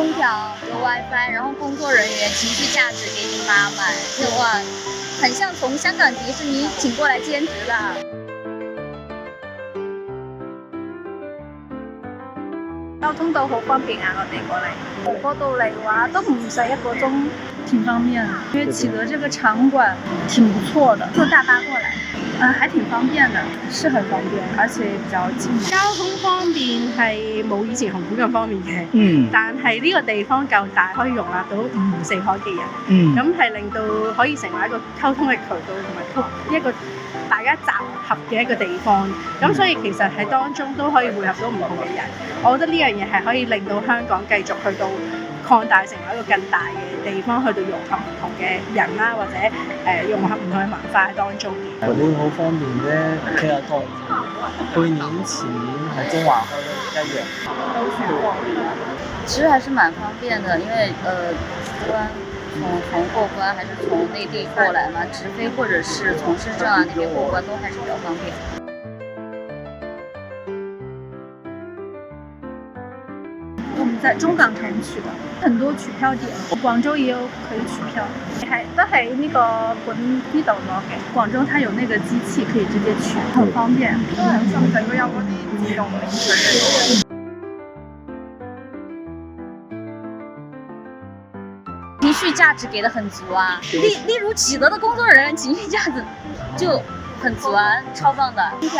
空调有 WiFi，然后工作人员情绪价值给你满满，就哇，很像从香港迪士尼请过来兼职的。交通都好方便啊，我哋過嚟嗰度嚟嘅話都唔使1個鐘，挺方便的。因為啟德這個場館挺不錯的，坐大巴過來，還挺方便的，是很方便，而且比較近。交通方面係冇以前紅館咁方便嘅，但係呢個地方夠大，可以容納到5、4海嘅人，咁係令到可以成為一個溝通嘅渠道同埋一個大家集合嘅一個地方，咁所以其實喺當中都可以匯合到唔同嘅人。我覺得呢樣嘢係可以令到香港繼續去到擴大成為一個更大嘅地方，去到融合唔同嘅人啦，或者融合唔同嘅文化喺當中。會好方便啫，其實同去年前年喺中環開都一樣。都去過，其實還是蠻方便的，因為從過關還是從內地過來嘛，直飛或者是從深圳啊那邊過關都還是比較方便。我們在中港城取的，很多取票點，廣州也有可以取票，都喺呢個本呢度攞嘅。廣州它有那個機器可以直接取，很方便。深圳都有嗰啲自動領取。情緒價值給得很足啊，例如啟德的工作人員情緒價值就很足啊，超棒的。空調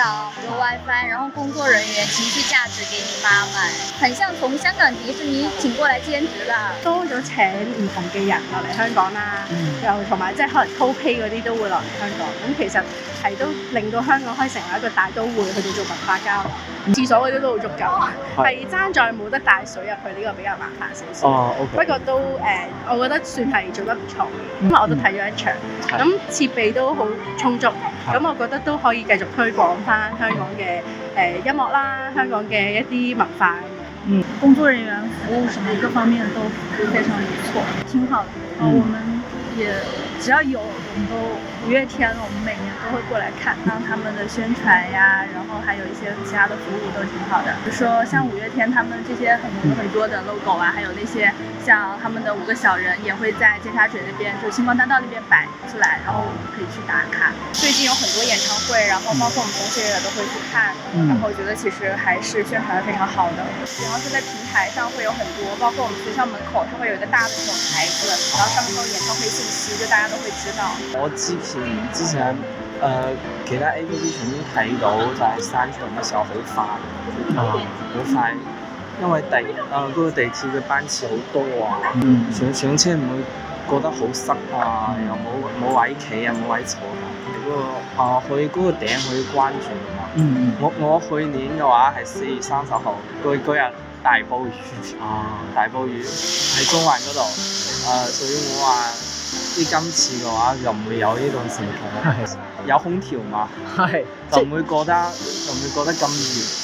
有 WiFi， 然後工作人員情緒價值給你滿滿，很像從香港迪士尼請過來兼職的。多咗請唔同嘅人落嚟香港啦，又同埋即係可能 Co-Pay 嗰啲都會落嚟香港，咁其實係都令到香港可以成為一個大都會，去到做文化交流。廁所嗰啲都好足夠，係爭在冇得帶水入去呢個比較麻煩少少。不過都我覺得算係做得唔錯嘅，因為我都睇咗一場，咁設備都好充足，咁我覺得都可以繼續推廣翻香港嘅音樂啦，香港嘅一啲文化。工作人員服務什麼各方面都非常不錯，挺好的。我們也只要有，我們都5月天，我們每年都會過來看他們的宣傳呀，然後還有一些其他的服務都挺好的。比如說像5月天他們這些很多的 logo 啊，還有那些像他們的5個小人也會在尖沙咀那邊，就星光大道那邊擺出來，然後我們可以去打卡。最近有很多演唱會，然後包括我們同學也都會去看，然後我覺得其實還是宣傳得非常好的。然後就在平台上會有很多，包括我們學校門口，它會有一個大的那種牌子，然後上面都有演唱會信息，就大家都會知道。我之前其他 APP 曾經睇到就係山場嘅時候好快，好快，因為嗰個地鐵嘅班次好多啊，上車唔會覺得好塞啊，又冇位企啊，冇位坐。佢嗰個頂可以關住㗎嘛。我去年嘅話係4月30號，嗰日大暴雨，大暴雨喺中環嗰度，所以我話今次嘅話就唔會有呢種情況，有空調嘛，就唔會覺得咁熱。